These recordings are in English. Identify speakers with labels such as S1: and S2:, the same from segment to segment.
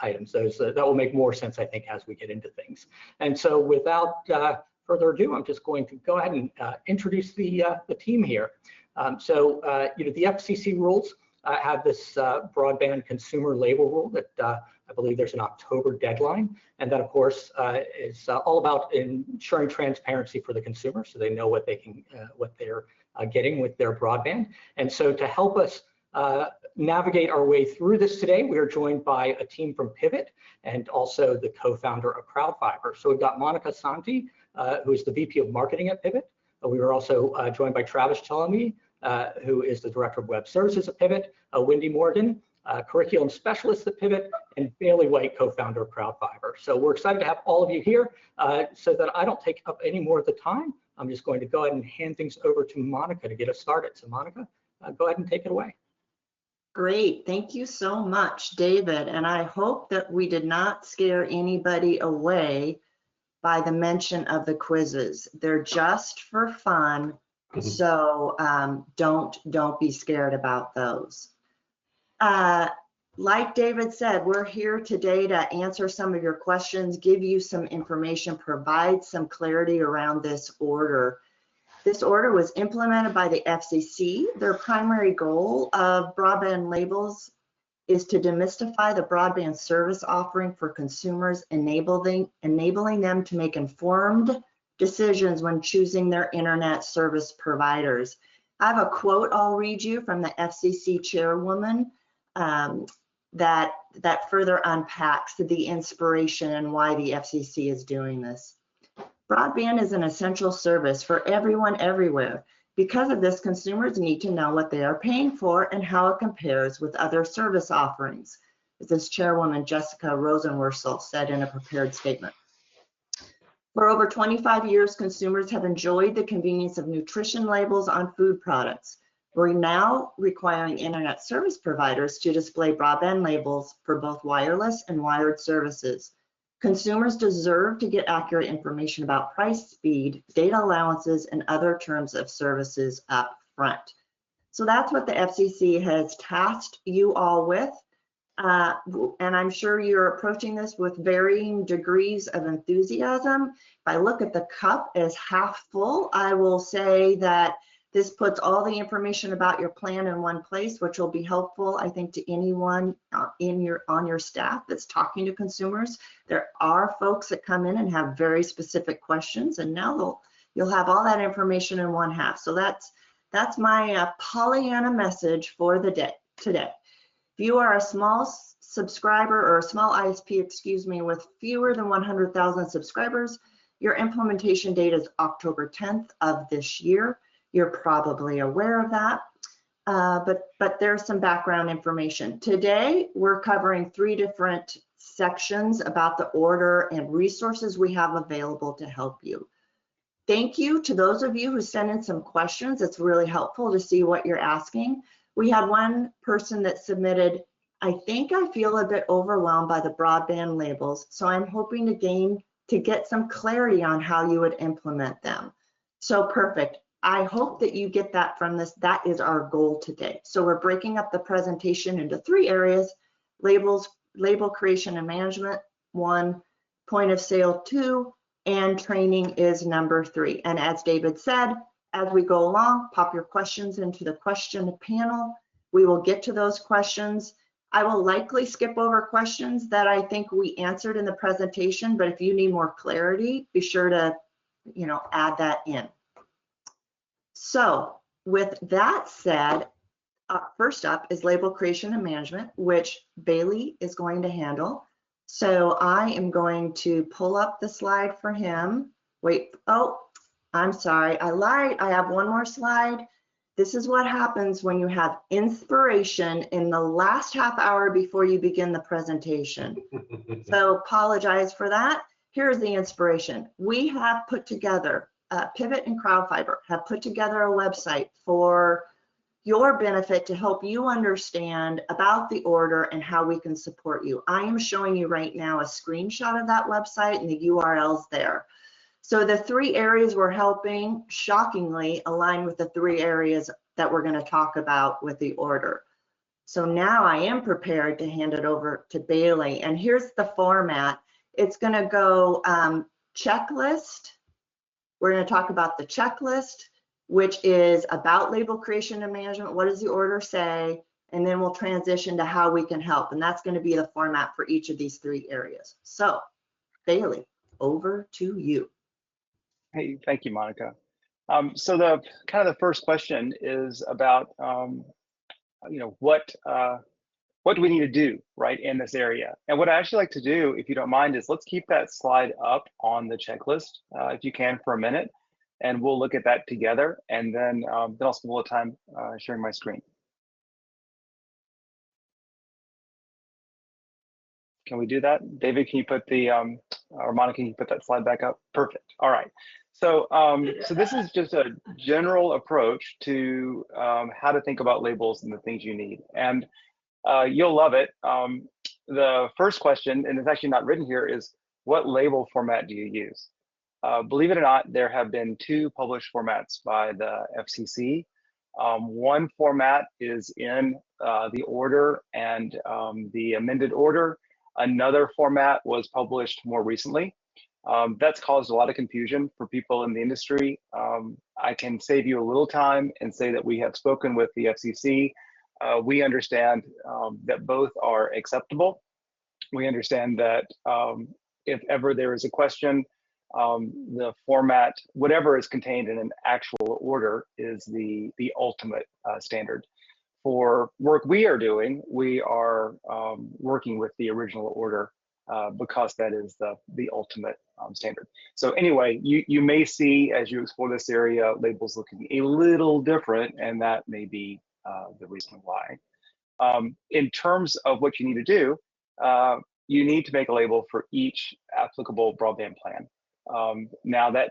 S1: items. Those that will make more sense, I think, as we get into things. And so without further ado, I'm just going to go ahead and introduce the team here. The FCC rules have this broadband consumer label rule that I believe there's an October deadline, and that of course is all about ensuring transparency for the consumer, so they know what they can, what they're getting with their broadband. And so to help us navigate our way through this today, we are joined by a team from Pivot and also the co-founder of CrowdFiber. So we've got Monica Santi, who is the VP of Marketing at Pivot. We were also joined by Travis Chillemi, who is the Director of Web Services at Pivot, Wende Morgaine, Curriculum Specialist at Pivot, and Bailey White, co-founder of CrowdFiber. So we're excited to have all of you here. So that I don't take up any more of the time, I'm just going to go ahead and hand things over to Monica to get us started. So Monica, go ahead and take it away.
S2: Great, thank you so much, David. And I hope that we did not scare anybody away by the mention of the quizzes. They're just for fun, so don't be scared about those. Like David said, we're here today to answer some of your questions, give you some information, provide some clarity around this order. This order was implemented by the FCC. Their primary goal of broadband labels is to demystify the broadband service offering for consumers, enabling them to make informed decisions when choosing their internet service providers. I have a quote I'll read you from the FCC chairwoman that further unpacks the inspiration and why the FCC is doing this. Broadband is an essential service for everyone everywhere. Because of this, consumers need to know what they are paying for and how it compares with other service offerings, as this chairwoman Jessica Rosenworcel said in a prepared statement. For over 25 years, consumers have enjoyed the convenience of nutrition labels on food products. We're now requiring internet service providers to display broadband labels for both wireless and wired services. Consumers deserve to get accurate information about price, speed, data allowances, and other terms of services up front. So that's what the FCC has tasked you all with. And I'm sure you're approaching this with varying degrees of enthusiasm. If I look at the cup as half full, I will say that this puts all the information about your plan in one place, which will be helpful, I think, to anyone on your staff that's talking to consumers. There are folks that come in and have very specific questions, and now you'll have all that information in one half. So that's my Pollyanna message for the day today. If you are a small subscriber or a small ISP, excuse me, with fewer than 100,000 subscribers, your implementation date is October 10th of this year. You're probably aware of that, but there's some background information. Today, we're covering 3 different sections about the order and resources we have available to help you. Thank you to those of you who sent in some questions. It's really helpful to see what you're asking. We had one person that submitted, I think I feel a bit overwhelmed by the broadband labels, so I'm hoping to get some clarity on how you would implement them. So perfect. I hope that you get that from this. That is our goal today. So we're breaking up the presentation into 3 areas: labels, label creation and management, 1, point of sale, 2, and training is number 3. And as David said, as we go along, pop your questions into the question panel. We will get to those questions. I will likely skip over questions that I think we answered in the presentation, but if you need more clarity, be sure to, add that in. So with that said, first up is label creation and management, which Bailey is going to handle. So I am going to pull up the slide for him. Wait, oh, I'm sorry, I lied. I have one more slide. This is what happens when you have inspiration in the last half hour before you begin the presentation. So apologize for that. Here's the inspiration. We have put together, Pivot and CrowdFiber have put together a website for your benefit to help you understand about the order and how we can support you. I am showing you right now a screenshot of that website and the URLs there. So the 3 areas we're helping, shockingly, align with the 3 areas that we're going to talk about with the order. So now I am prepared to hand it over to Bailey. And here's the format. It's going to go checklist. We're going to talk about the checklist, which is about label creation and management. What does the order say? And then we'll transition to how we can help. And that's going to be the format for each of these 3 areas. So Bailey, over to you.
S3: Hey, thank you, Monica. So the kind of the first question is about, what do we need to do, right, in this area? And what I actually like to do, if you don't mind, is let's keep that slide up on the checklist, if you can, for a minute, and we'll look at that together, and then I'll spend a little time sharing my screen. Can we do that? David, can you put the, or Monica, can you put that slide back up? Perfect. All right. So, so this is just a general approach to how to think about labels and the things you need. And you'll love it. The first question, and it's actually not written here, is what label format do you use? Believe it or not, there have been 2 published formats by the FCC. One format is in the order and the amended order. Another format was published more recently. That's caused a lot of confusion for people in the industry. I can save you a little time and say that we have spoken with the FCC. We understand that both are acceptable. We understand that if ever there is a question, the format, whatever is contained in an actual order, is the ultimate standard. For work we are doing, we are working with the original order because that is the ultimate standard. So anyway, you may see, as you explore this area, labels looking a little different, and that may be the reason why. In terms of what you need to do, you need to make a label for each applicable broadband plan. Now that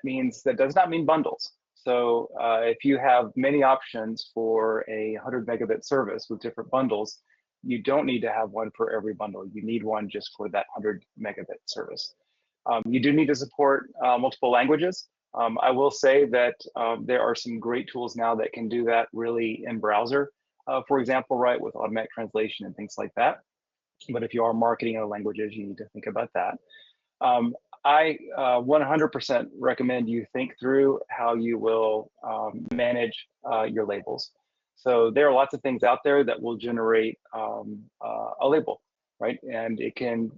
S3: does not mean bundles. So if you have many options for a 100 megabit service with different bundles, you don't need to have one for every bundle. You need one just for that 100 megabit service. You do need to support multiple languages. I will say that there are some great tools now that can do that really in browser, for example, right, with automatic translation and things like that. But if you are marketing other languages, you need to think about that. I 100% recommend you think through how you will manage your labels. So there are lots of things out there that will generate a label, right? And it can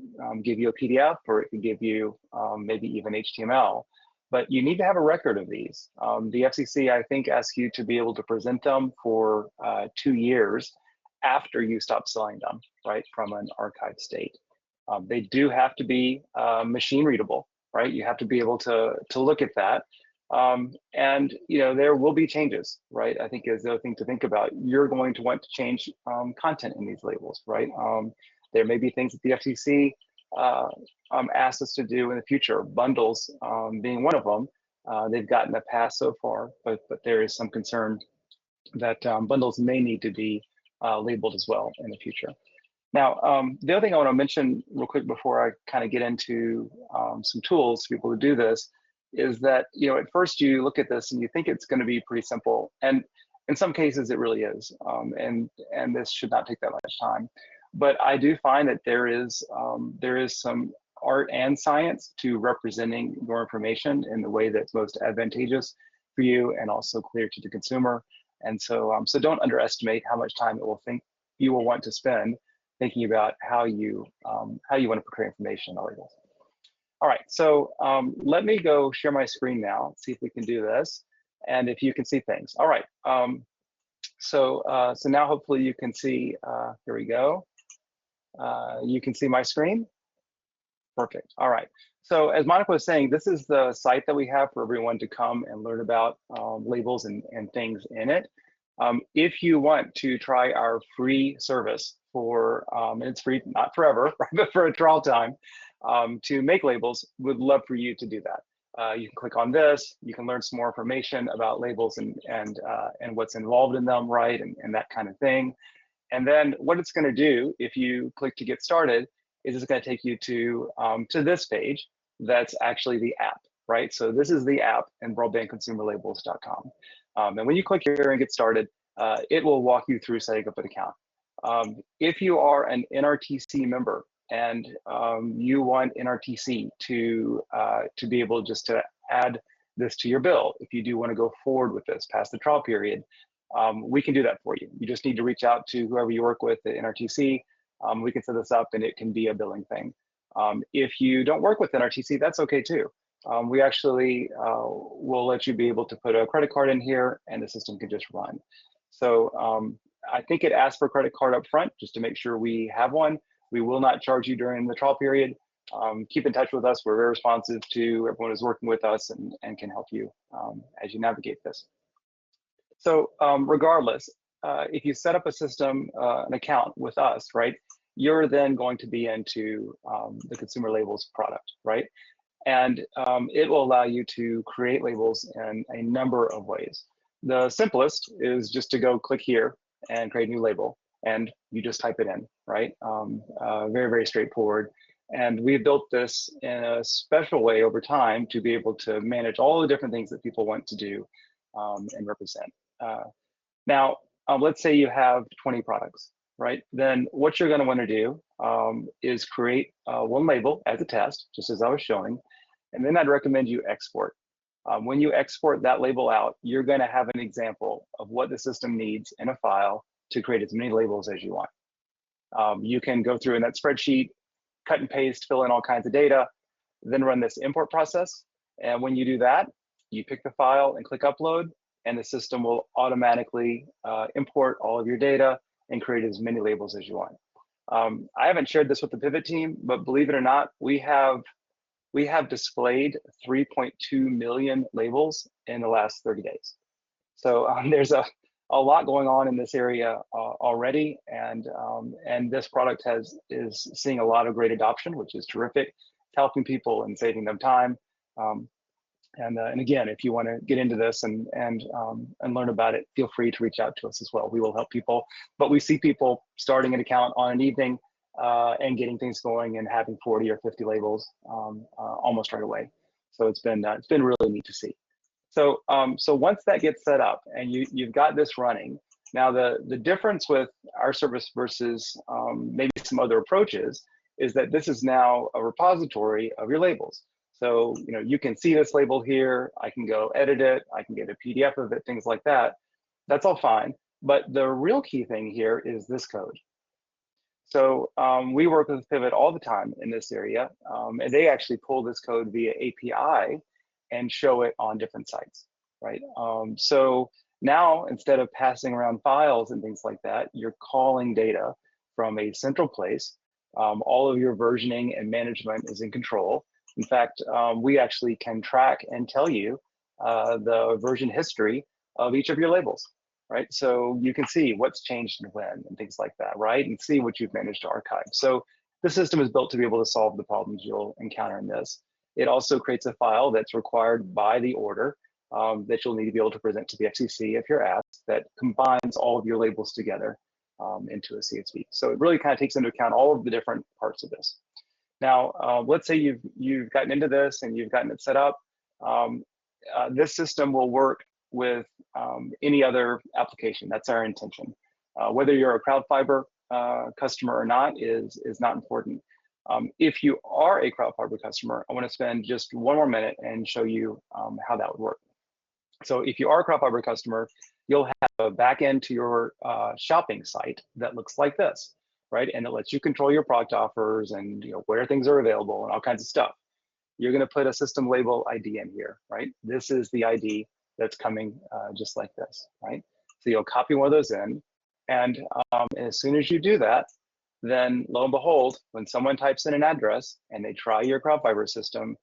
S3: give you a PDF, or it can give you maybe even HTML, but you need to have a record of these. The FCC, I think, asks you to be able to present them for 2 years after you stop selling them, right, from an archived state. They do have to be machine readable, right? You have to be able to look at that. And there will be changes, right? I think is the other thing to think about. You're going to want to change content in these labels, right? There may be things that the FCC asks us to do in the future, bundles being one of them. They've gotten a pass so far, but there is some concern that bundles may need to be labeled as well in the future. Now, the other thing I want to mention real quick before I kind of get into some tools to be able to do this is that, at first you look at this and you think it's going to be pretty simple. And in some cases it really is. And this should not take that much time. But I do find that there is some art and science to representing your information in the way that's most advantageous for you and also clear to the consumer. And so, so don't underestimate how much time you will want to spend thinking about how you want to portray information on labels. All right, so let me go share my screen now, see if we can do this, and if you can see things. All right, so now hopefully you can see, here we go. You can see my screen? Perfect, all right. So as Monica was saying, this is the site that we have for everyone to come and learn about labels and things in it. If you want to try our free service for, and it's free, not forever, but for a trial time, to make labels, would love for you to do that. You can click on this, you can learn some more information about labels and what's involved in them, right, and that kind of thing. And then what it's going to do, if you click to get started, is it's going to take you to this page that's actually the app, right? So this is the app in broadbandconsumerlabels.com. And when you click here and get started, it will walk you through setting up an account. If you are an NRTC member and you want NRTC to be able just to add this to your bill, if you do want to go forward with this past the trial period, we can do that for you. You just need to reach out to whoever you work with at NRTC. We can set this up and it can be a billing thing. If you don't work with NRTC, that's okay too. We actually will let you be able to put a credit card in here and the system can just run. So I think it asks for a credit card up front just to make sure we have one. We will not charge you during the trial period. Keep in touch with us. We're very responsive to everyone who's working with us and can help you as you navigate this. So regardless, if you set up a system, an account with us, right, you're then going to be into the consumer labels product, right? And it will allow you to create labels in a number of ways. The simplest is just to go click here and create a new label, and you just type it in, right? Very, very straightforward. And we've built this in a special way over time to be able to manage all the different things that people want to do and represent. Now, let's say you have 20 products, right? Then what you're going to want to do is create one label as a test, just as I was showing, and then I'd recommend you export. When you export that label out, you're going to have an example of what the system needs in a file to create as many labels as you want. You can go through in that spreadsheet, cut and paste, fill in all kinds of data, then run this import process. And when you do that, you pick the file and click upload, and the system will automatically import all of your data and create as many labels as you want. I haven't shared this with the Pivot team, but believe it or not, we have displayed 3.2 million labels in the last 30 days. So there's a lot going on in this area already, and this product is seeing a lot of great adoption, which is terrific. It's helping people and saving them time. And again, if you want to get into this and learn about it, feel free to reach out to us as well. We will help people. But we see people starting an account on an evening and getting things going and having 40 or 50 labels almost right away. So it's been really neat to see. So once that gets set up and you've got this running, now the difference with our service versus maybe some other approaches is that this is now a repository of your labels. So you can see this label here. I can go edit it. I can get a PDF of it, things like that. That's all fine. But the real key thing here is this code. So we work with Pivot all the time in this area, and they actually pull this code via API and show it on different sites, right? So now instead of passing around files and things like that, you're calling data from a central place. All of your versioning and management is in control. In fact, we actually can track and tell you the version history of each of your labels, right? So you can see what's changed and when and things like that, right? And see what you've managed to archive. So the system is built to be able to solve the problems you'll encounter in this. It also creates a file that's required by the order that you'll need to be able to present to the FCC if you're asked, that combines all of your labels together into a CSV. So it really kind of takes into account all of the different parts of this. Now, let's say you've gotten into this and you've gotten it set up. This system will work with any other application. That's our intention. Whether you're a CrowdFiber customer or not is not important. If you are a CrowdFiber customer, I want to spend just one more minute and show you how that would work. So if you are a CrowdFiber customer, you'll have a back end to your shopping site that looks like this, right? And it lets you control your product offers and where things are available and all kinds of stuff. You're going to put a system label ID in here, right? This is the ID that's coming just like this, right? So you'll copy one of those in, and as soon as you do that, then lo and behold, when someone types in an address and they try your CrowdFiber system,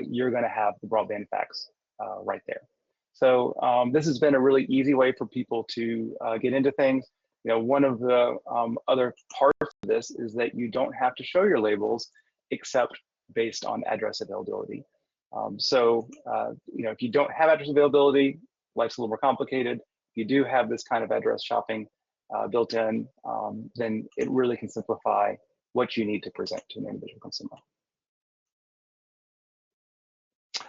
S3: you're going to have the broadband facts right there. So this has been a really easy way for people to get into things. One of the other parts of this is that you don't have to show your labels except based on address availability. If you don't have address availability, life's a little more complicated. If you do have this kind of address shopping built in, then it really can simplify what you need to present to an individual consumer.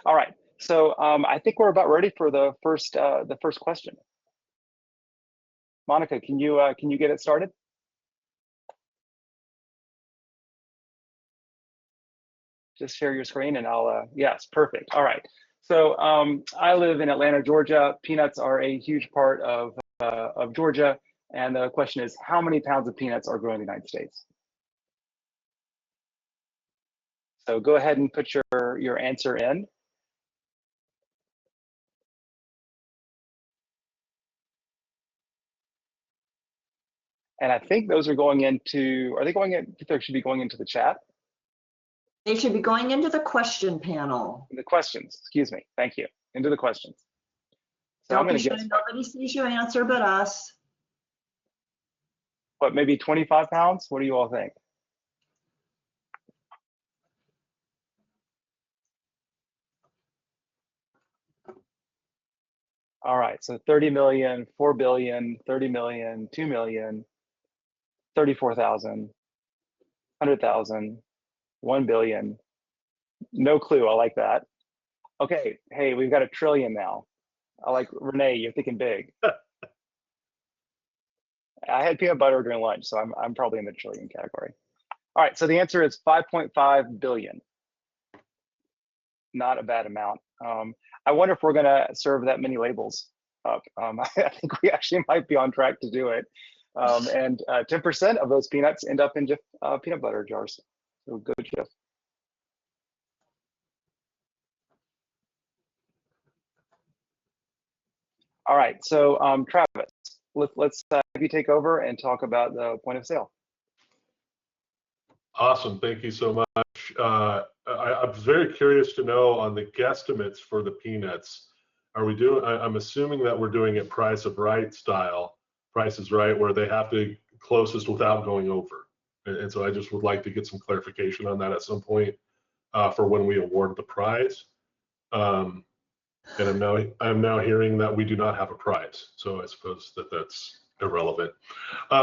S3: All right, so I think we're about ready for the first question. Monica, can you get it started? just share your screen and I'll, yes, perfect. All right. So I live in Atlanta, Georgia. Peanuts are a huge part of Georgia. And the question is, how many pounds of peanuts are grown in the United States? So go ahead and put your answer in. And I think those are going into, are they going in, they should be going into the chat?
S2: They should be going into the question panel.
S3: The questions, excuse me, thank you, into the questions. So
S2: Don't
S3: I'm gonna
S2: be shy,
S3: guess,
S2: nobody sees your answer but us.
S3: what, maybe 25 pounds? What do you all think? All right, so 30 million, 4 billion, 30 million, 2 million, 34,000, 100,000, 1 billion. No clue, I like that. Okay, hey, we've got a trillion now. I like, Renee, you're thinking big. I had peanut butter during lunch, so I'm probably in the trillion category. All right, so the answer is 5.5 billion. Not a bad amount. I wonder if we're gonna serve that many labels up. I think we actually might be on track to do it. And 10% of those peanuts end up in just peanut butter jars. So go, Jeff. All right, so Travis, let's have you take over and talk about the point of sale.
S4: Awesome, thank you so much. I'm very curious to know on the guesstimates for the peanuts. Are we doing? I'm assuming that we're doing it Price of Right style, Price is Right, where they have to closest without going over. And so I just would like to get some clarification on that at some point for when we award the prize. And I'm now hearing that we do not have a prize, so I suppose that's irrelevant.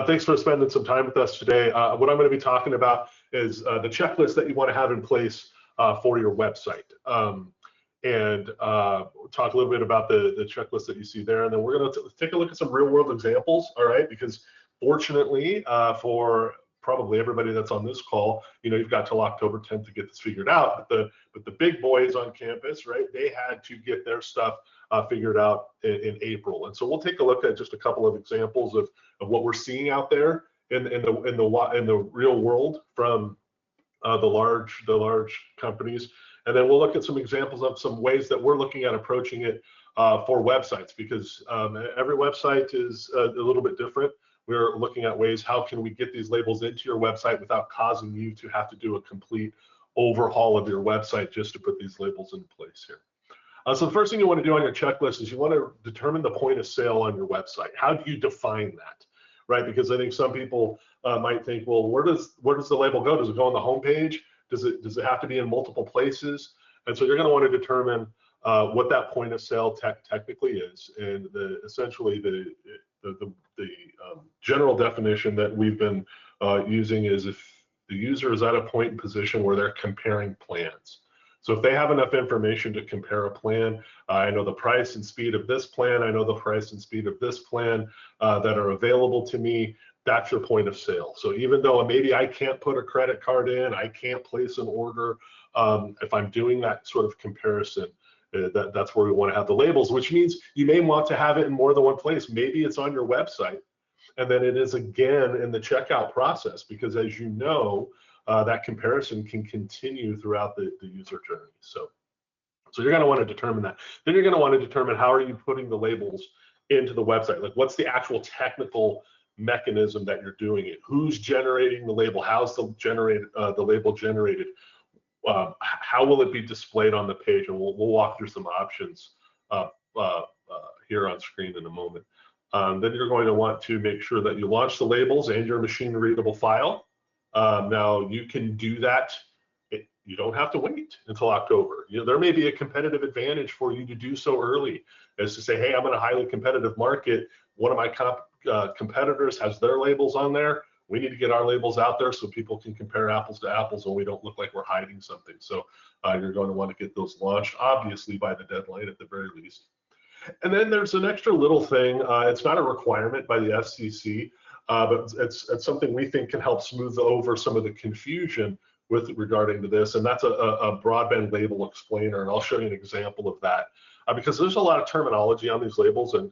S4: Thanks for spending some time with us today. What I'm going to be talking about is the checklist that you want to have in place for your website. And talk a little bit about the checklist that you see there. And then we're going to take a look at some real world examples, all right? Because fortunately for probably everybody that's on this call, you've got till October 10th to get this figured out. But the big boys on campus, right, they had to get their stuff figured out in April. And so we'll take a look at just a couple of examples of what we're seeing out there in the real world from the large companies. And then we'll look at some examples of some ways that we're looking at approaching it for websites, because every website is a little bit different. We're looking at ways, how can we get these labels into your website without causing you to have to do a complete overhaul of your website just to put these labels in place here. So the first thing you want to do on your checklist is you want to determine the point of sale on your website. How do you define that, right? Because I think some people might think, well, where does the label go? Does it go on the home page? Does it have to be in multiple places? And so you're going to want to determine what that point of sale technically is. And essentially the general definition that we've been using is if the user is at a point and position where they're comparing plans. So if they have enough information to compare a plan, I know the price and speed of this plan, I know the price and speed of this plan that are available to me, that's your point of sale. So even though maybe I can't put a credit card in, I can't place an order, if I'm doing that sort of comparison, that's where we want to have the labels, which means you may want to have it in more than one place. Maybe it's on your website, and then it is again in the checkout process, because as you know, that comparison can continue throughout the user journey. So you're going to want to determine that. Then you're going to want to determine how are you putting the labels into the website. Like, what's the actual technical mechanism that you're doing it? Who's generating the label? How's the label generated? How will it be displayed on the page? And we'll walk through some options here on screen in a moment. Then you're going to want to make sure that you launch the labels and your machine readable file. Now you can do that. You don't have to wait until October. There may be a competitive advantage for you to do so early, as to say, hey, I'm in a highly competitive market. One of my competitors has their labels on there. We need to get our labels out there so people can compare apples to apples and we don't look like we're hiding something. So you're going to want to get those launched, obviously by the deadline at the very least. And then there's an extra little thing. It's not a requirement by the FCC, but it's something we think can help smooth over some of the confusion with regarding to this, and that's a broadband label explainer, and I'll show you an example of that. Because there's a lot of terminology on these labels, and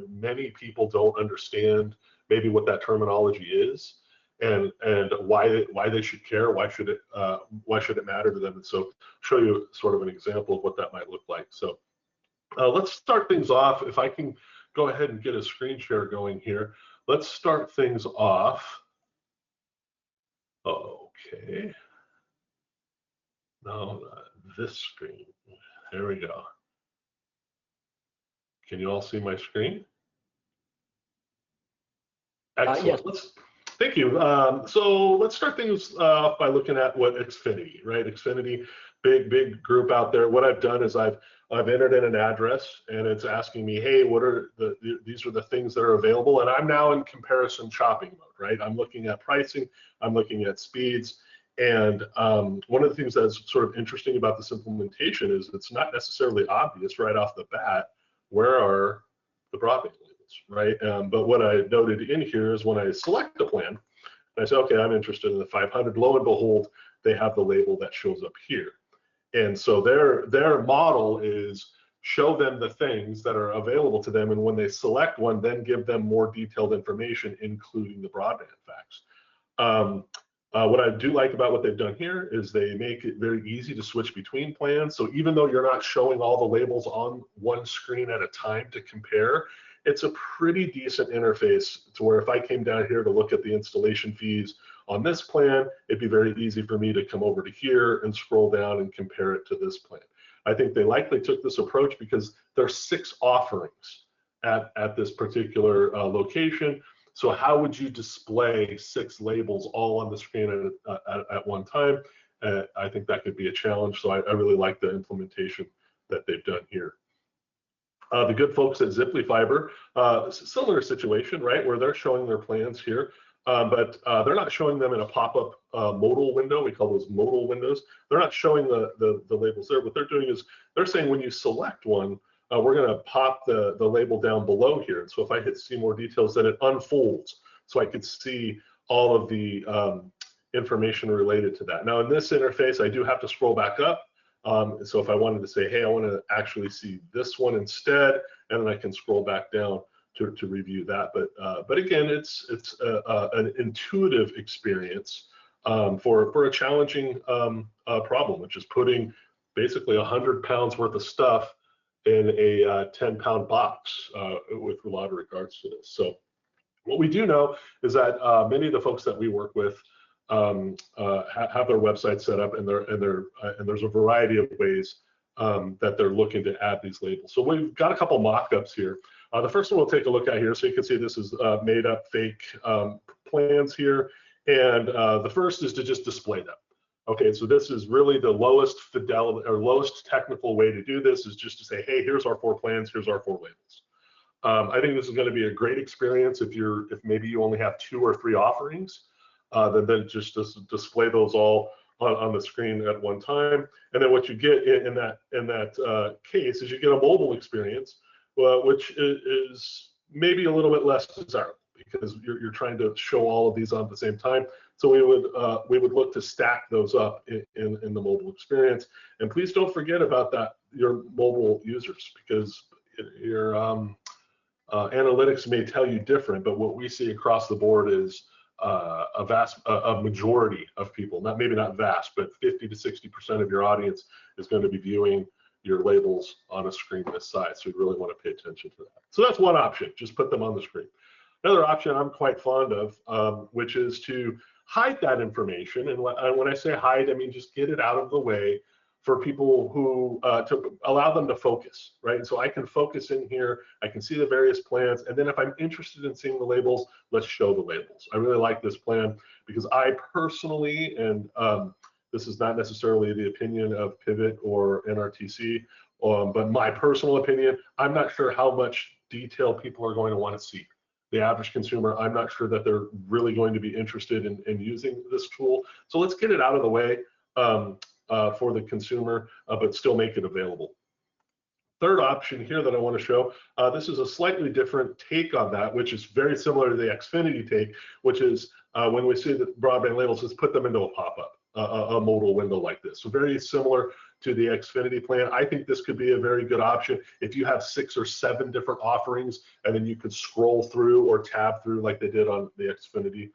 S4: many people don't understand maybe what that terminology is, and why they should care, why should it matter to them. And so show you sort of an example of what that might look like. So let's start things off. If I can go ahead and get a screen share going here. Let's start things off. Okay. No, this screen. There we go. Can you all see my screen? Excellent.
S1: Yes.
S4: Thank you. So let's start things off by looking at what Xfinity, right? Xfinity, big group out there. What I've done is I've entered in an address, and it's asking me, hey, what are these are the things that are available, and I'm now in comparison shopping mode, right? I'm looking at pricing, I'm looking at speeds, and one of the things that's sort of interesting about this implementation is it's not necessarily obvious right off the bat where are the broadband labels, right? But what I noted in here is when I select a plan, and I say, okay, I'm interested in the 500, lo and behold, they have the label that shows up here. And so their model is show them the things that are available to them, and when they select one, then give them more detailed information, including the broadband facts. What I do like about what they've done here is they make it very easy to switch between plans. So even though you're not showing all the labels on one screen at a time to compare, it's a pretty decent interface to where if I came down here to look at the installation fees on this plan, it'd be very easy for me to come over to here and scroll down and compare it to this plan. I think they likely took this approach because there's 6 offerings at this particular location. So how would you display 6 labels all on the screen at one time? I think that could be a challenge. So I really like the implementation that they've done here. The good folks at CrowdFiber, similar situation, right, where they're showing their plans here, but they're not showing them in a pop-up modal window. We call those modal windows. They're not showing the labels there. What they're doing is they're saying when you select one, we're going to pop the label down below here. And so if I hit see more details, then it unfolds so I could see all of the information related to that. Now in this interface, I do have to scroll back up. So if I wanted to say, hey, I want to actually see this one instead, and then I can scroll back down to review that. But again, it's an intuitive experience for a challenging problem, which is putting basically 100 pounds worth of stuff in a 10-pound box with a lot of regards to this. So what we do know is that many of the folks that we work with have their website set up, and there's a variety of ways that they're looking to add these labels. So we've got a couple mock-ups here. The first one we'll take a look at here, so you can see this is made up fake plans here, and the first is to just display them. Okay, so this is really the lowest fidelity or lowest technical way to do this, is just to say, hey, here's our 4 plans, here's our 4 labels. I think this is going to be a great experience if maybe you only have 2 or 3 offerings, then just display those all on the screen at one time. And then what you get in that case is you get a mobile experience, which is maybe a little bit less desirable because you're trying to show all of these on at the same time. So we would look to stack those up in the mobile experience. And please don't forget about your mobile users, because your analytics may tell you different, but what we see across the board is a majority of people, maybe not vast, but 50 to 60% of your audience is going to be viewing your labels on a screen this size. So you really want to pay attention to that. So that's one option, just put them on the screen. Another option I'm quite fond of, which is to hide that information. And when I say hide, I mean just get it out of the way for people who, to allow them to focus, right? And so I can focus in here, I can see the various plans, and then if I'm interested in seeing the labels, let's show the labels. I really like this plan because I personally, and this is not necessarily the opinion of Pivot or NRTC, but my personal opinion, I'm not sure how much detail people are going to want to see. The average consumer, I'm not sure that they're really going to be interested in using this tool. So let's get it out of the way for the consumer, but still make it available. Third option here that I want to show, this is a slightly different take on that, which is very similar to the Xfinity take, which is when we see the broadband labels, let's put them into a pop-up. a modal window like this. So very similar to the Xfinity plan. I think this could be a very good option if you have 6 or 7 different offerings, and then you could scroll through or tab through like they did on the Xfinity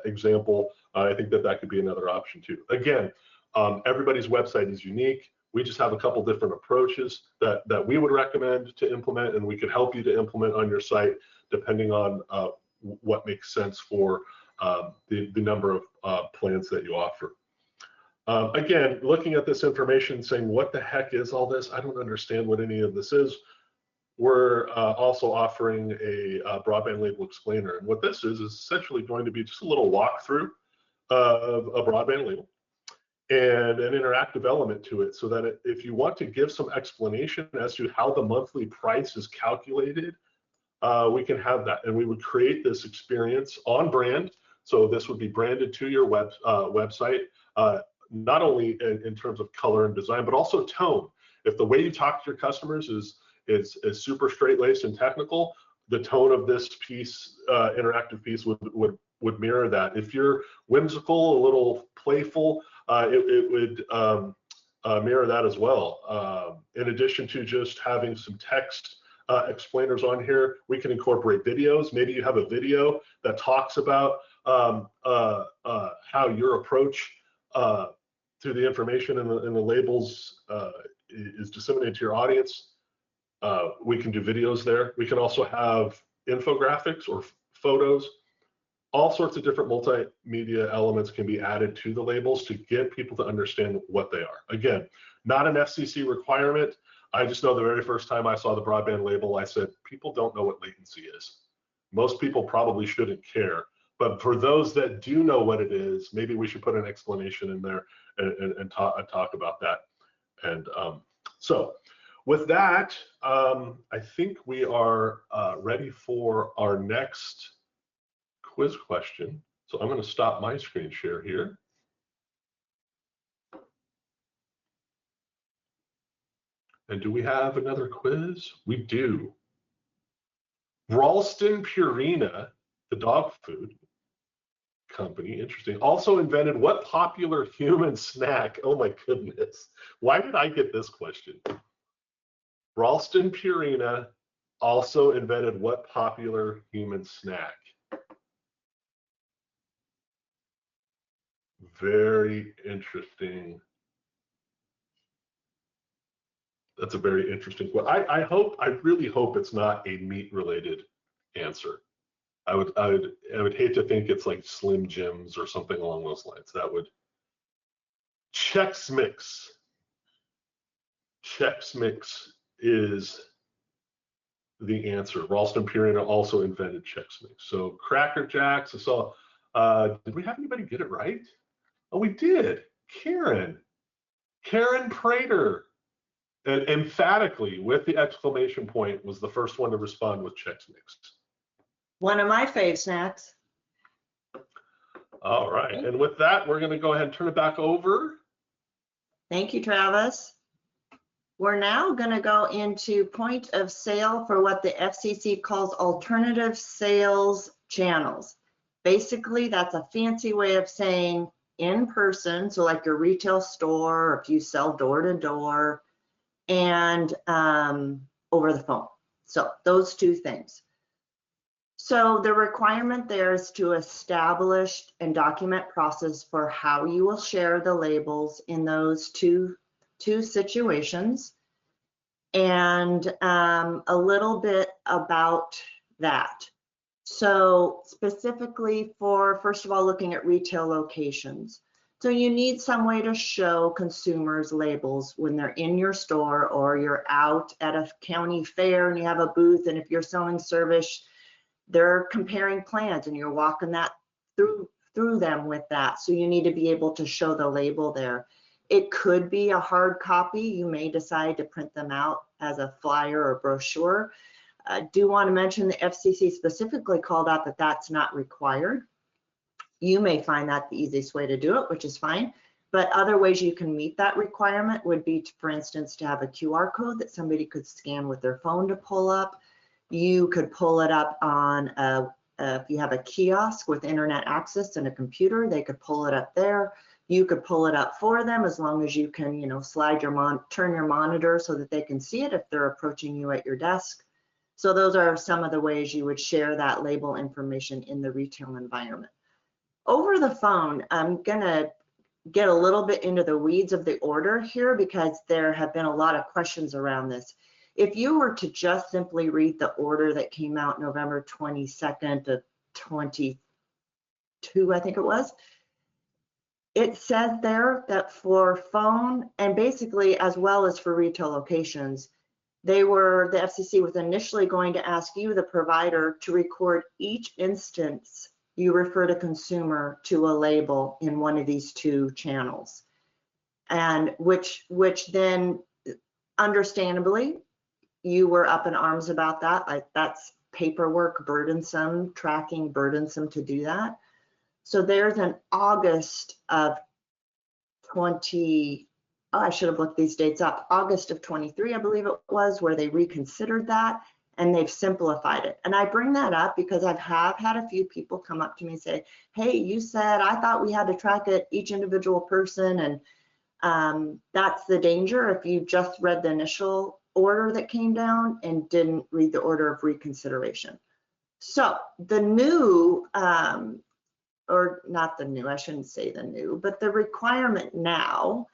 S4: example. I think that could be another option too. Again, everybody's website is unique. We just have a couple different approaches that we would recommend to implement, and we could help you to implement on your site depending on what makes sense for the number of plans that you offer. Again, looking at this information, saying, what the heck is all this? I don't understand what any of this is. We're also offering a broadband label explainer. And what this is essentially going to be just a little walkthrough of a broadband label and an interactive element to it, so that if you want to give some explanation as to how the monthly price is calculated, we can have that. And we would create this experience on brand. So this would be branded to your website. Not only in terms of color and design, but also tone. If the way you talk to your customers is super straight-laced and technical, the tone of this piece, interactive piece, would mirror that. If you're whimsical, a little playful, it would mirror that as well. In addition to just having some text explainers on here, we can incorporate videos. Maybe you have a video that talks about how your approach to the information and the labels is disseminated to your audience. We can do videos there. We can also have infographics or photos. All sorts of different multimedia elements can be added to the labels to get people to understand what they are. Again, not an FCC requirement. I just know the very first time I saw the broadband label, I said, people don't know what latency is. Most people probably shouldn't care. But for those that do know what it is, maybe we should put an explanation in there and talk about that. And so with that, I think we are ready for our next quiz question. So I'm going to stop my screen share here. And do we have another quiz? We do. Ralston Purina, the dog food company, interesting, also invented what popular human snack? Oh my goodness. Why did I get this question? Ralston Purina also invented what popular human snack? Very interesting. That's a very interesting question. I really hope it's not a meat-related answer. I would hate to think it's like Slim Jims or something along those lines. That would. Chex Mix. Chex Mix is the answer. Ralston Purina also invented Chex Mix. So Cracker Jacks. I saw. Did we have anybody get it right? Oh, we did. Karen Prater, emphatically with the exclamation point, was the first one to respond with Chex Mix.
S2: One of my fave snacks.
S4: All right, and with that, we're going to go ahead and turn it back over.
S2: Thank you, Travis. We're now going to go into point of sale for what the FCC calls alternative sales channels. Basically, that's a fancy way of saying in person, so like your retail store, or if you sell door to door, and over the phone. So those two things. So the requirement there is to establish and document process for how you will share the labels in those two situations, and a little bit about that. So specifically for, first of all, looking at retail locations. So you need some way to show consumers labels when they're in your store, or you're out at a county fair and you have a booth, and if you're selling service, they're comparing plans and you're walking that through them with that. So you need to be able to show the label there. It could be a hard copy. You may decide to print them out as a flyer or brochure. I do want to mention the FCC specifically called out that that's not required. You may find that the easiest way to do it, which is fine. But other ways you can meet that requirement would be, for instance, to have a QR code that somebody could scan with their phone to pull up. You could pull it up on if you have a kiosk with internet access and a computer, they could pull it up there. You could pull it up for them as long as you can, slide turn your monitor so that they can see it if they're approaching you at your desk. So those are some of the ways you would share that label information in the retail environment. Over the phone, I'm gonna get a little bit into the weeds of the order here because there have been a lot of questions around this. If you were to just simply read the order that came out November 22nd of 22, I think it was, it says there that for phone and basically as well as for retail locations, the FCC was initially going to ask you, the provider, to record each instance you refer to consumer to a label in one of these two channels. And which then, understandably, you were up in arms about that. Like, that's paperwork burdensome, tracking burdensome to do that. So there's an August of 20, oh, I should have looked these dates up, August of 23, I believe it was, where they reconsidered that and they've simplified it. And I bring that up because I have had a few people come up to me and say, hey, you said, I thought we had to track it each individual person. And that's the danger if you just read the initial order that came down and didn't read the order of reconsideration. So the new, or not the new, I shouldn't say the new, but the requirement now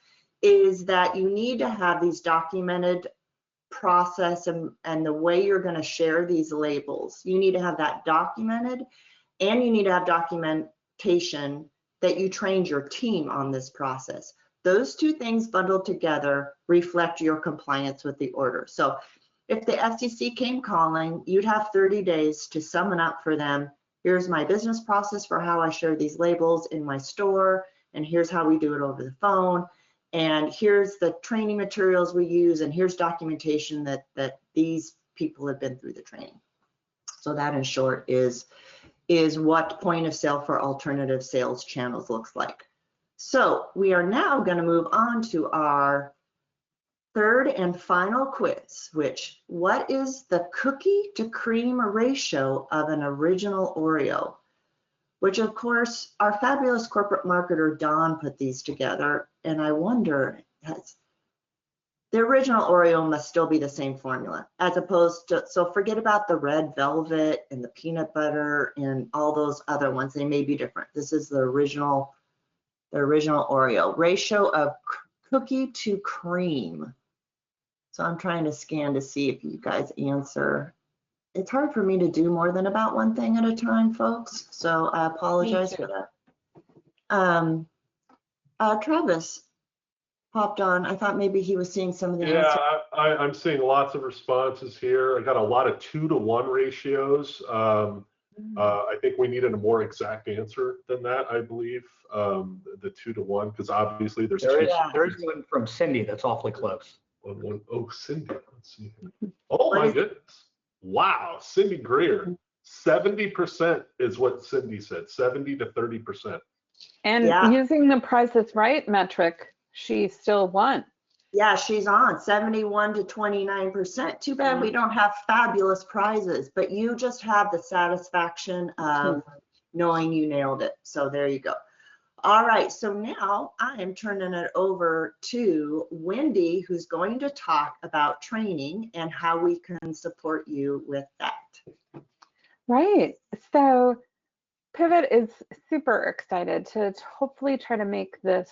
S2: is that you need to have these documented process and the way you're going to share these labels. You need to have that documented, and you need to have documentation that you trained your team on this process. Those two things bundled together reflect your compliance with the order. So if the FCC came calling, you'd have 30 days to sum it up for them. Here's my business process for how I share these labels in my store, and here's how we do it over the phone, and here's the training materials we use, and here's documentation that these people have been through the training. So that, in short, is what point of sale for alternative sales channels looks like. So we are now going to move on to our third and final quiz, which, what is the cookie to cream ratio of an original Oreo? Which, of course, our fabulous corporate marketer, Dawn, put these together. And I wonder, the original Oreo must still be the same formula, as opposed to, so forget about the red velvet and the peanut butter and all those other ones. They may be different. This is the original Oreo. Ratio of cookie to cream. So I'm trying to scan to see if you guys answer. It's hard for me to do more than about one thing at a time, folks. So I apologize for that. Travis popped on. I thought maybe he was seeing some of the answers.
S4: I'm seeing lots of responses here. I got a lot of 2-to-1 ratios. I think we needed a more exact answer than that, I believe. The 2-to-1, because obviously there is
S1: one from Cindy that's awfully close.
S4: Oh, Cindy, let's see. Oh my goodness. Wow, Cindy Greer. 70% is what Cindy said, 70 to 30%.
S5: And using the Price is Right metric, she still won.
S2: Yeah, she's on 71 to 29%. Too bad we don't have fabulous prizes, but you just have the satisfaction of knowing you nailed it. So there you go. All right, so now I am turning it over to Wendy, who's going to talk about training and how we can support you with that.
S5: Right, so Pivot is super excited to hopefully try to make this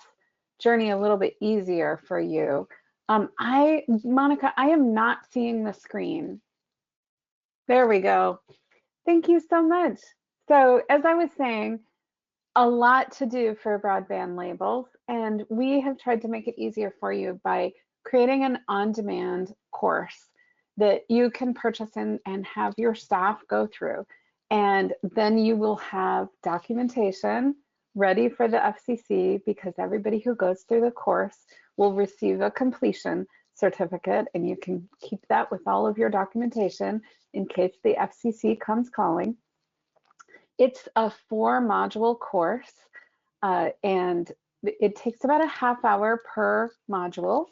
S5: journey a little bit easier for you. Monica, I am not seeing the screen. There we go. Thank you so much. So as I was saying, a lot to do for broadband labels, and we have tried to make it easier for you by creating an on-demand course that you can purchase and have your staff go through. And then you will have documentation ready for the FCC, because everybody who goes through the course will receive a completion certificate, and you can keep that with all of your documentation in case the FCC comes calling. It's a 4-module course, and it takes about a half hour per module.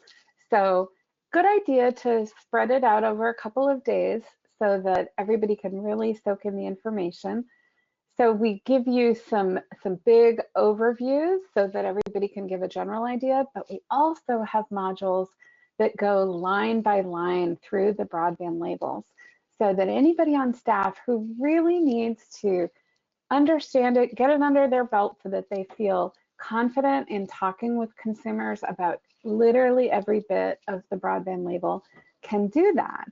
S5: So good idea to spread it out over a couple of days so that everybody can really soak in the information. So we give you some big overviews so that everybody can give a general idea, but we also have modules that go line by line through the broadband labels so that anybody on staff who really needs to understand it, get it under their belt so that they feel confident in talking with consumers about literally every bit of the broadband label can do that.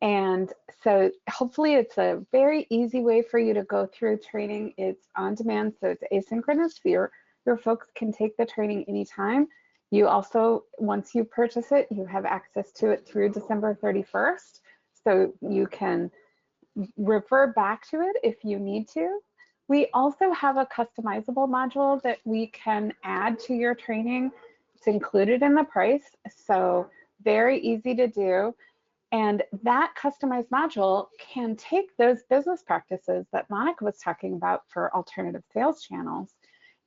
S5: And so hopefully it's a very easy way for you to go through training. It's on demand, so it's asynchronous. Your folks can take the training anytime. You also, once you purchase it, you have access to it through December 31st. So you can refer back to it if you need to. We also have a customizable module that we can add to your training. It's included in the price, so very easy to do. And that customized module can take those business practices that Monica was talking about for alternative sales channels,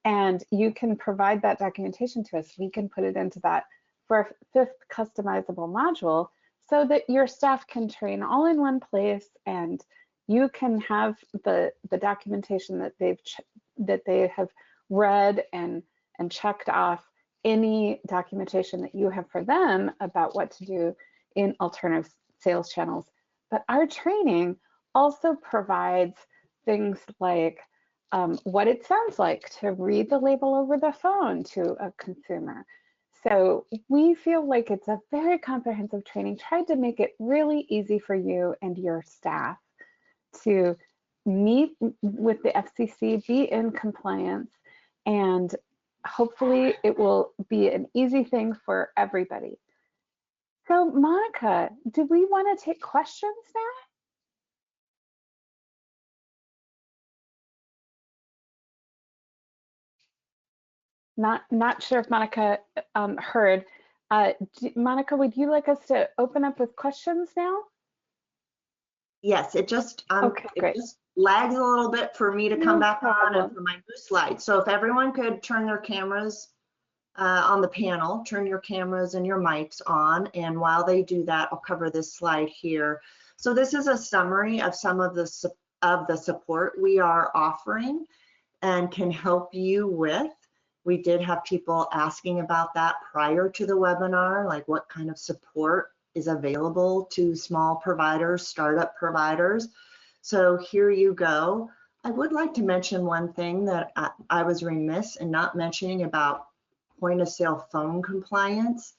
S5: and you can provide that documentation to us. We can put it into that for a 5th customizable module so that your staff can train all in one place, and you can have the documentation that they have read and checked off any documentation that you have for them about what to do in alternative sales channels. But our training also provides things like what it sounds like to read the label over the phone to a consumer. So we feel like it's a very comprehensive training, tried to make it really easy for you and your staff to meet with the FCC, be in compliance, and hopefully it will be an easy thing for everybody. So Monica, do we want to take questions now? Not sure if Monica heard. Monica, would you like us to open up with questions now?
S2: Yes, it just
S5: Okay, great.
S2: it just lags a little bit for me to come back on
S5: problem.
S2: and for my new slide. So if everyone could turn their cameras on the panel, turn your cameras and your mics on, and while they do that, I'll cover this slide here. So this is a summary of some of the support we are offering and can help you with. We did have people asking about that prior to the webinar, like what kind of support is available to small providers, startup providers. So here you go. I would like to mention one thing that I was remiss in not mentioning about point of sale phone compliance.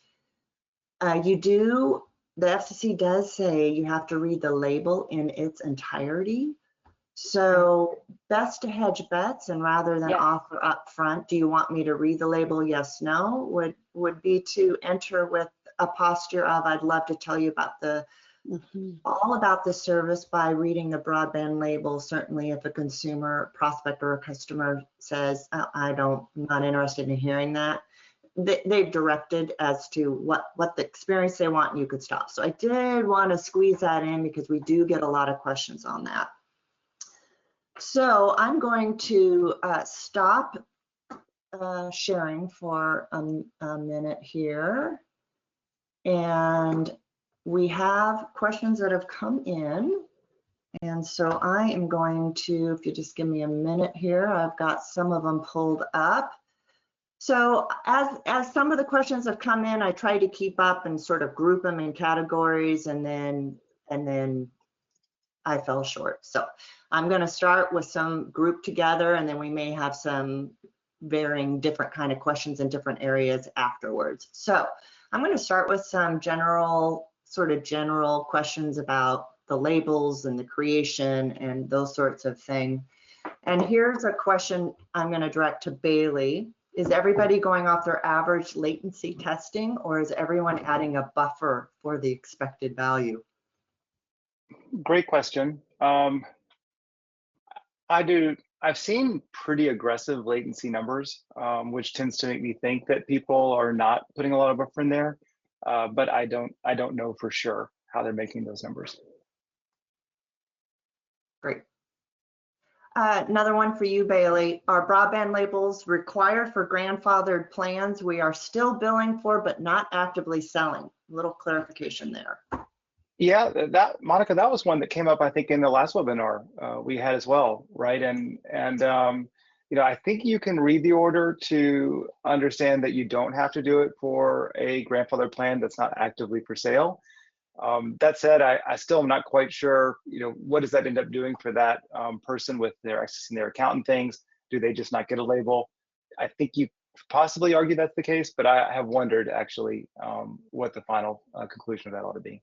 S2: The FCC does say you have to read the label in its entirety. So best to hedge bets, and rather than offer up front, do you want me to read the label? Yes, no, would be to enter with a posture of, I'd love to tell you about all about the service by reading the broadband label. Certainly if a consumer, prospect, or a customer says, oh, I'm not interested in hearing that, they've directed as to what the experience they want, and you could stop. So I did want to squeeze that in because we do get a lot of questions on that. So I'm going to stop sharing for a minute here. And we have questions that have come in. And so I am going to, if you just give me a minute here, I've got some of them pulled up. So as some of the questions have come in, I try to keep up and sort of group them in categories, and then I fell short. So I'm going to start with some grouped together, and then we may have some varying different kind of questions in different areas afterwards. So I'm going to start with some general questions about the labels and the creation and those sorts of things. And here's a question I'm going to direct to Bailey. Is everybody going off their average latency testing, or is everyone adding a buffer for the expected value?
S3: Great question. I've seen pretty aggressive latency numbers, which tends to make me think that people are not putting a lot of buffer in there, but I don't know for sure how they're making those numbers.
S2: Great. Another one for you, Bailey. Are broadband labels required for grandfathered plans we are still billing for but not actively selling? A little clarification there.
S3: Yeah, that Monica, that was one that came up, I think, in the last webinar we had as well, right? You know, I think you can read the order to understand that you don't have to do it for a grandfather plan that's not actively for sale. That said, I still am not quite sure, you know, what does that end up doing for that person with their accessing their account and things? Do they just not get a label? I think you possibly argue that's the case, but I have wondered actually what the final conclusion of that ought to be.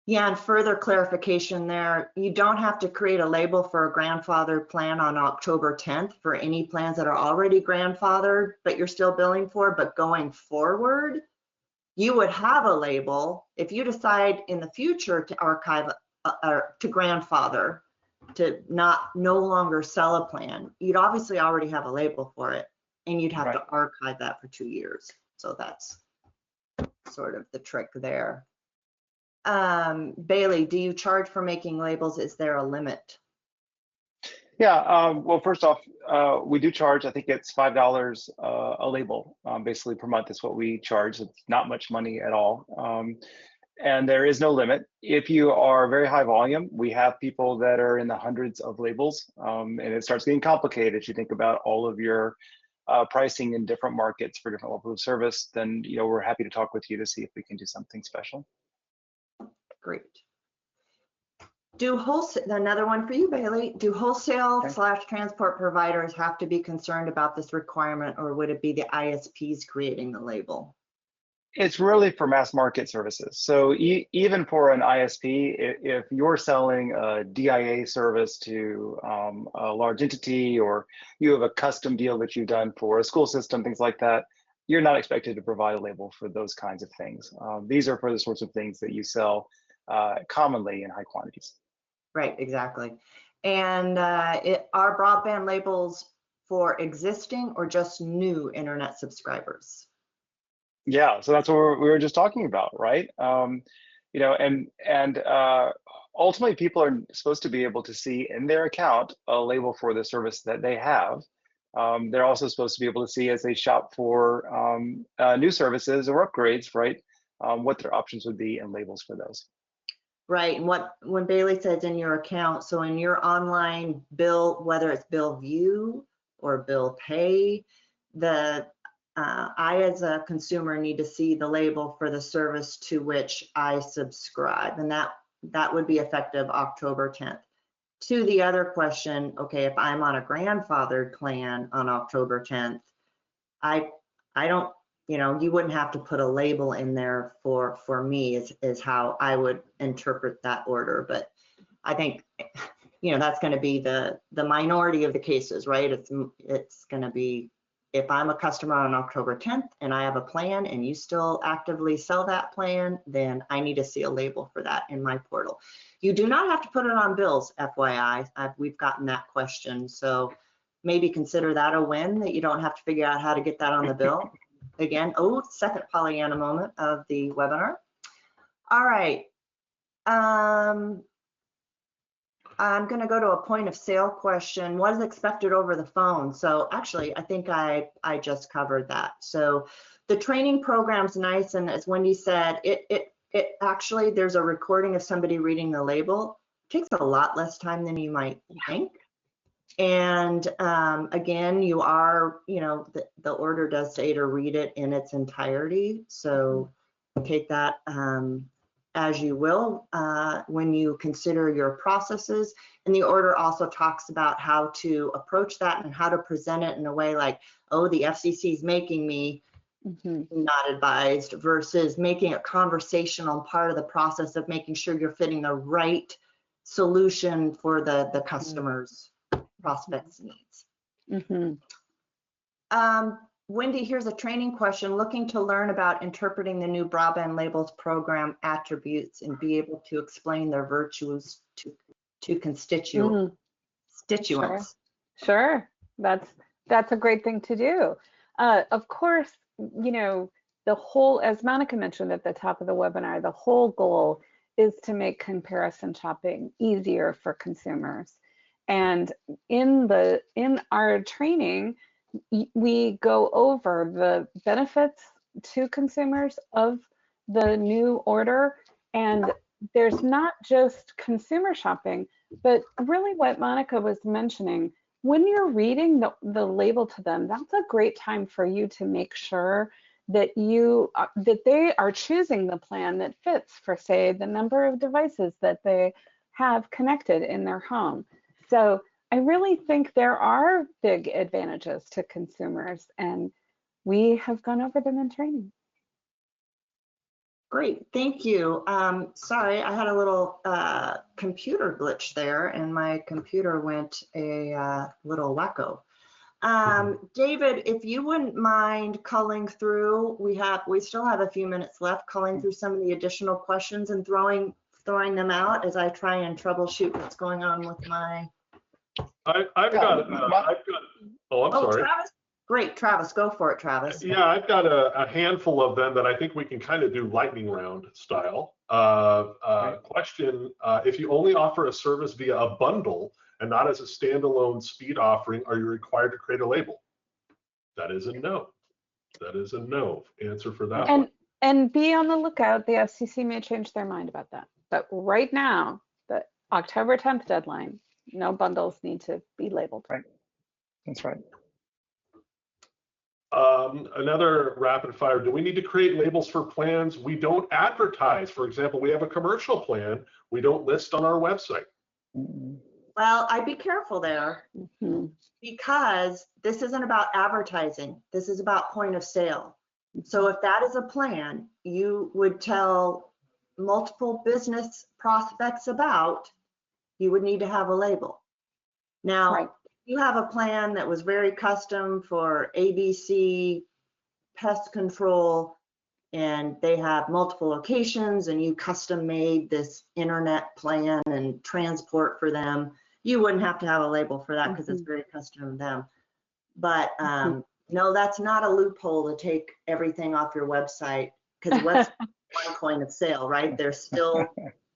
S2: Yeah, and further clarification there, you don't have to create a label for a grandfather plan on October 10th for any plans that are already grandfathered, but you're still billing for. But going forward, you would have a label if you decide in the future to archive or to grandfather, to no longer sell a plan. You'd obviously already have a label for it, and you'd have to archive that for 2 years. So that's sort of the trick there. Bailey, do you charge for making labels? Is there a limit?
S3: Yeah, well, first off, we do charge, I think it's $5 a label, basically per month is what we charge. It's not much money at all. And there is no limit. If you are very high volume, we have people that are in the hundreds of labels, and it starts getting complicated as you think about all of your pricing in different markets for different levels of service. Then, you know, we're happy to talk with you to see if we can do something special.
S2: Great. Do wholesale, another one for you, Bailey. Do wholesale / transport providers have to be concerned about this requirement, or would it be the ISPs creating the label?
S3: It's really for mass market services. So even for an ISP, if you're selling a DIA service to a large entity, or you have a custom deal that you've done for a school system, things like that, you're not expected to provide a label for those kinds of things. These are for the sorts of things that you sell commonly in high quantities.
S2: Right, exactly. And are broadband labels for existing or just new internet subscribers?
S3: Yeah, so that's what we were just talking about, right? You know, and ultimately people are supposed to be able to see in their account a label for the service that they have. They're also supposed to be able to see as they shop for new services or upgrades, right? What their options would be and labels for those.
S2: Right, and when Bailey says in your account, so in your online bill, whether it's bill view or bill pay, I as a consumer need to see the label for the service to which I subscribe, and that would be effective October 10th. To the other question, okay, if I'm on a grandfathered plan on October 10th, I don't, you know, you wouldn't have to put a label in there for me is how I would interpret that order. But I think, you know, that's going to be the minority of the cases, right? It's going to be, if I'm a customer on October 10th and I have a plan and you still actively sell that plan, then I need to see a label for that in my portal. You do not have to put it on bills, FYI. We've gotten that question. So maybe consider that a win, that you don't have to figure out how to get that on the bill. Again, second Pollyanna moment of the webinar. All right. I'm going to go to a point of sale question. What is expected over the phone? So actually, I think I just covered that. So the training program's nice, and as Wendy said, it actually, there's a recording of somebody reading the label. It takes a lot less time than you might think. And again, you are, you know, the order does say to read it in its entirety. So take that as you will when you consider your processes. And the order also talks about how to approach that and how to present it in a way like, oh, the FCC is making me not advised, versus making it conversational part of the process of making sure you're fitting the right solution for the customer's prospects' needs. Wendy, here's a training question. Looking to learn about interpreting the new Broadband Labels program attributes and be able to explain their virtues to constituents.
S5: Sure, that's a great thing to do. Of course, you know, the whole, as Monica mentioned at the top of the webinar, the whole goal is to make comparison shopping easier for consumers. And in our training, we go over the benefits to consumers of the new order and there's not just consumer shopping, but really what Monica was mentioning, when you're reading the label to them, that's a great time for you to make sure that that they are choosing the plan that fits for, say, the number of devices that they have connected in their home. So I really think there are big advantages to consumers, and we have gone over them in training.
S2: Great, thank you. Sorry, I had a little computer glitch there, and my computer went a little wacko. David, if you wouldn't mind culling through, we still have a few minutes left, culling through some of the additional questions and throwing them out as I try and troubleshoot what's going on with my.
S4: I've got. Oh, I'm sorry.
S2: Travis. Great, Travis, go for it, Travis.
S4: Yeah, I've got a handful of them that I think we can kind of do lightning round style. Question, if you only offer a service via a bundle and not as a standalone speed offering, are you required to create a label? That is a no. That is a no answer for that one.
S5: And be on the lookout. The FCC may change their mind about that. But right now, the October 10th deadline, no bundles need to be labeled.
S3: Right. That's right.
S4: Another rapid fire, do we need to create labels for plans we don't advertise? For example, we have a commercial plan we don't list on our website.
S2: Well, I'd be careful there because this isn't about advertising. This is about point of sale. So if that is a plan you would tell multiple business prospects about, you would need to have a label. Now,
S5: right.
S2: You have a plan that was very custom for ABC pest control, and they have multiple locations, and you custom made this internet plan and transport for them. You wouldn't have to have a label for that because it's very custom to them. But no, that's not a loophole to take everything off your website, because website is one point of sale, right? They're still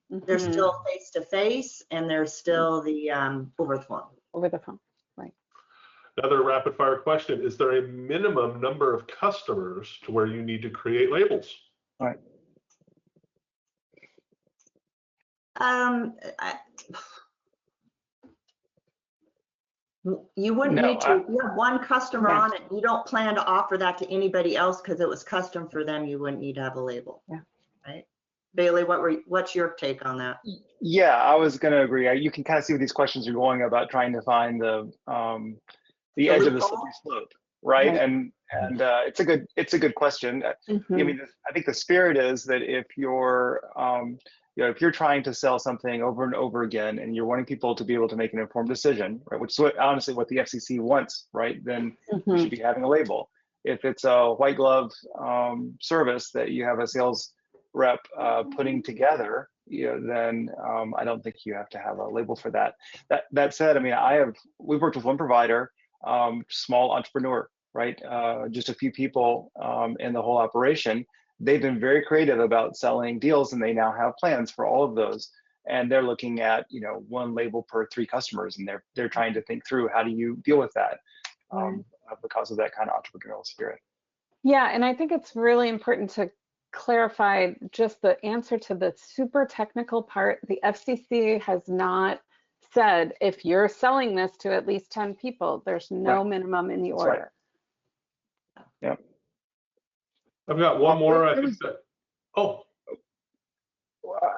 S2: face to face, and there's still the over the phone.
S5: Over the phone. Right.
S4: Another rapid fire question, is there a minimum number of customers to where you need to create labels?
S3: All right.
S2: You wouldn't need to. You have one customer on it. You don't plan to offer that to anybody else because it was custom for them. You wouldn't need to have a label.
S5: Yeah.
S2: Right. Bailey, what's your take on that?
S3: Yeah, I was going to agree. You can kind of see where these questions are going about trying to find the edge of the slippery slope, right? And it's a good question. I mean, I think the spirit is that if you're if you're trying to sell something over and over again, and you're wanting people to be able to make an informed decision, right, which is honestly what the FCC wants, right? Then you should be having a label. If it's a white glove service that you have a sales rep putting together, then I don't think you have to have a label for that. That said, I mean, we've worked with one provider, small entrepreneur, right? Just a few people in the whole operation. They've been very creative about selling deals, and they now have plans for all of those. And they're looking at one label per 3 customers, and they're trying to think through how do you deal with that because of that kind of entrepreneurial spirit.
S5: Yeah, and I think it's really important to clarify just the answer to the super technical part. The FCC has not said if you're selling this to at least 10 people, there's no minimum in the order.
S3: Right. Yeah.
S4: I've got one more. I think that. Oh.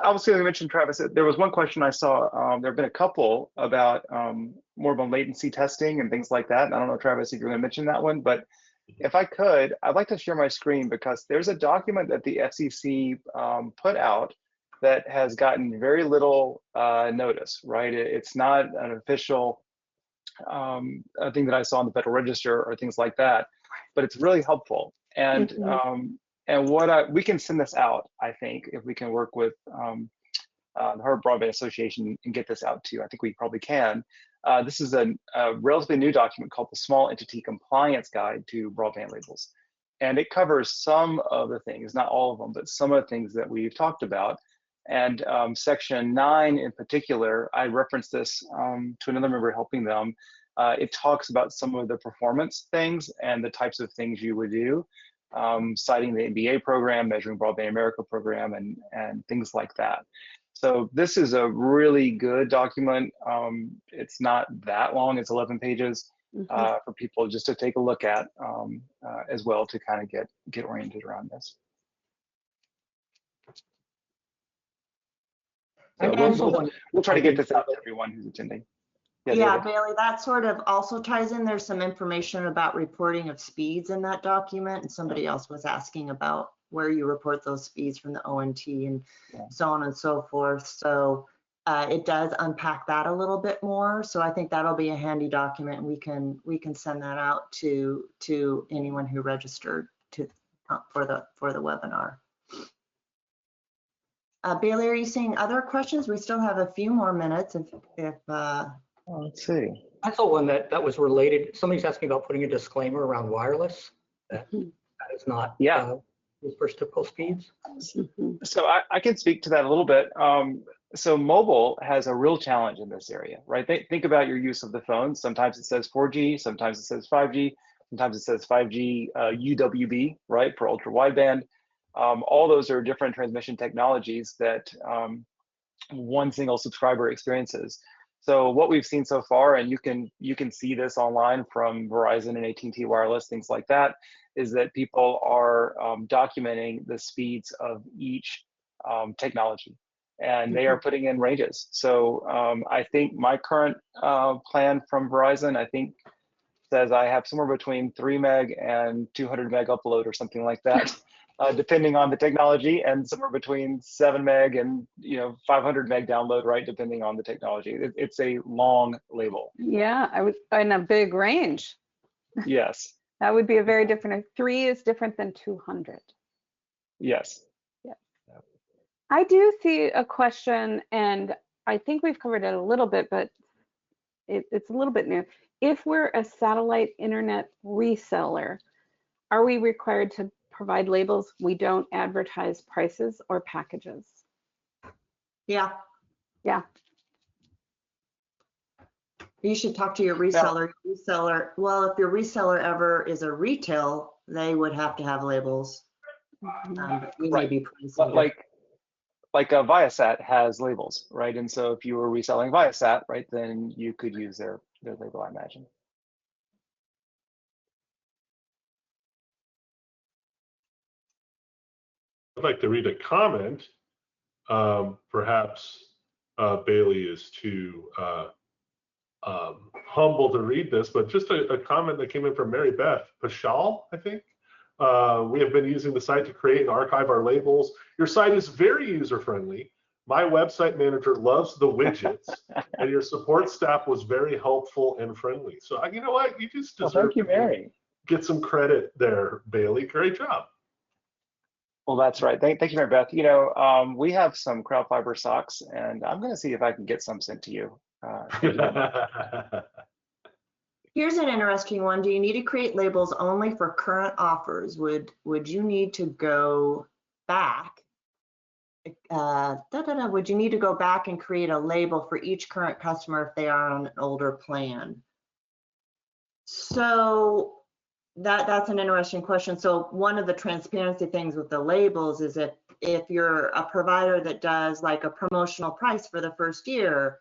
S3: I was going to mention, Travis, there was one question I saw. There have been a couple about more about latency testing and things like that. I don't know, Travis, if you're going to mention that one, but if I could, I'd like to share my screen because there's a document that the FCC put out that has gotten very little notice, right? It's not an official thing that I saw in the Federal Register or things like that, but it's really helpful. And we can send this out, I think, if we can work with the Harvard Broadband Association and get this out to you. I think we probably can. This is a relatively new document called the Small Entity Compliance Guide to Broadband Labels. And it covers some of the things, not all of them, but some of the things that we've talked about. And section 9 in particular, I referenced this to another member helping them. It talks about some of the performance things and the types of things you would do, citing the NBA program, Measuring Broadband America program, and things like that. So this is a really good document. It's not that long, it's 11 pages for people just to take a look at as well to kind of get oriented around this. So we'll try to get this out to everyone who's attending.
S2: Yeah, Bailey, that sort of also ties in. There's some information about reporting of speeds in that document, and somebody else was asking about where you report those speeds from the ONT and so on and so forth. So it does unpack that a little bit more. So I think that'll be a handy document, and we can send that out to anyone who registered for the webinar. Bailey, are you seeing other questions? We still have a few more minutes.
S3: Let's see.
S1: I saw one that was related. Somebody's asking about putting a disclaimer around wireless. That is not first typical speeds.
S3: So I can speak to that a little bit. So mobile has a real challenge in this area, right? Think about your use of the phone. Sometimes it says 4G, sometimes it says 5G, sometimes it says 5G UWB, right, for ultra wideband. All those are different transmission technologies that one single subscriber experiences. So what we've seen so far, and you can see this online from Verizon and AT&T Wireless, things like that, is that people are documenting the speeds of each technology, and they are putting in ranges. So I think my current plan from Verizon, I think, says I have somewhere between 3 meg and 200 meg upload or something like that. Depending on the technology, and somewhere between 7 meg and 500 meg download, right? Depending on the technology. It's a long label.
S5: Yeah, I would in a big range.
S3: Yes.
S5: That would be a very different. 3 is different than 200.
S3: Yes.
S5: Yeah. I do see a question, and I think we've covered it a little bit, but it's a little bit new. If we're a satellite internet reseller, are we required to provide labels? We don't advertise prices or packages.
S2: Yeah. You should talk to your reseller. Well, if your reseller ever is a retail, they would have to have labels.
S3: Right. Like a Viasat has labels, right? And so if you were reselling Viasat, right, then you could use their label, I imagine.
S4: I'd like to read a comment. Perhaps Bailey is too humble to read this, but just a comment that came in from Mary Beth Pashal, I think. We have been using the site to create and archive our labels. Your site is very user-friendly. My website manager loves the widgets, and your support staff was very helpful and friendly. So you know what? You just deserve to get some credit there, Bailey. Great job.
S3: Well, that's right. Thank you, Mary Beth. We have some CrowdFiber socks, and I'm going to see if I can get some sent to you.
S2: Here's an interesting one. Do you need to create labels only for current offers? Would you need to go back? Would you need to go back and create a label for each current customer if they are on an older plan? So that's an interesting question. So one of the transparency things with the labels is if you're a provider that does like a promotional price for the first year,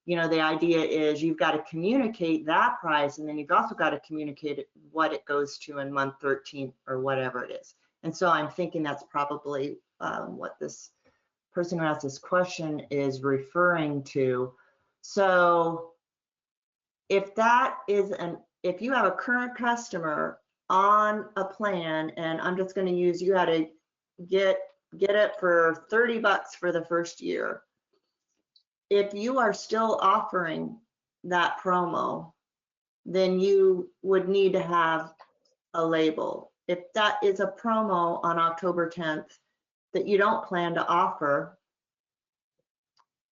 S2: the idea is you've got to communicate that price, and then you've also got to communicate what it goes to in month 13 or whatever it is. And so I'm thinking that's probably what this person who asked this question is referring to. So if if you have a current customer on a plan, and I'm just going to use, you got to get it for $30 for the first year. If you are still offering that promo, then you would need to have a label. If that is a promo on October 10th that you don't plan to offer,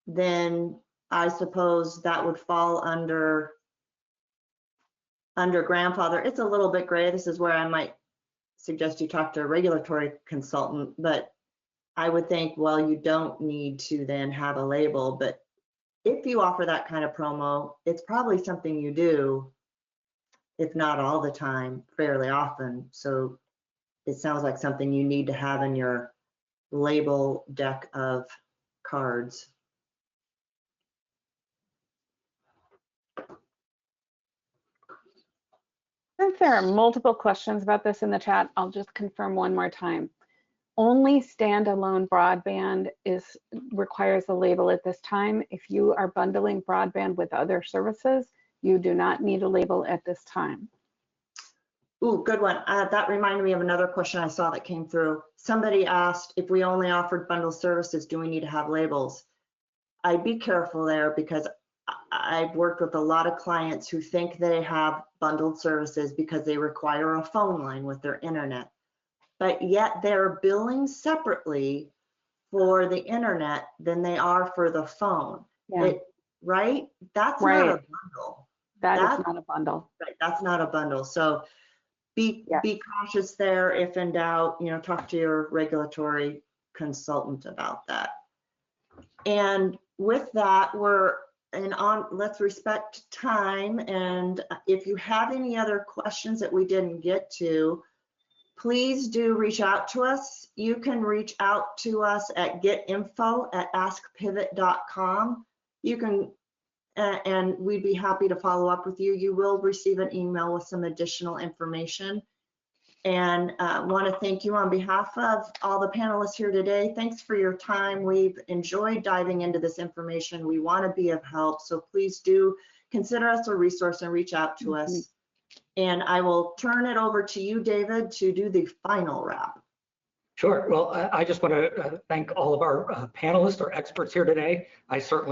S2: then I suppose that would fall under grandfather. It's a little bit gray. This is where I might suggest you talk to a regulatory consultant, but I would think, well, you don't need to then have a label, but if you offer that kind of promo, it's probably something you do, if not all the time, fairly often. So it sounds like something you need to have in your label deck of cards.
S5: Since there are multiple questions about this in the chat, I'll just confirm one more time. Only standalone broadband requires a label at this time. If you are bundling broadband with other services, you do not need a label at this time.
S2: Ooh, good one. That reminded me of another question I saw that came through. Somebody asked if we only offered bundled services, do we need to have labels? I'd be careful there because I've worked with a lot of clients who think they have bundled services because they require a phone line with their internet, but yet they're billing separately for the internet than they are for the phone.
S5: Yeah.
S2: Right? That's
S5: Right.
S2: not a bundle.
S5: That is not a bundle.
S2: Right, that's not a bundle. So be cautious there. If in doubt, talk to your regulatory consultant about that. And with that, let's respect time. And if you have any other questions that we didn't get to, please do reach out to us. You can reach out to us at getinfo@askpivot.com. You can, and we'd be happy to follow up with you. You will receive an email with some additional information. And want to thank you on behalf of all the panelists here today. Thanks for your time. We've enjoyed diving into this information. We want to be of help, so please do consider us a resource and reach out to us. And I will turn it over to you, David, to do the final wrap.
S1: Sure. Well, I just want to thank all of our panelists, our experts here today. I certainly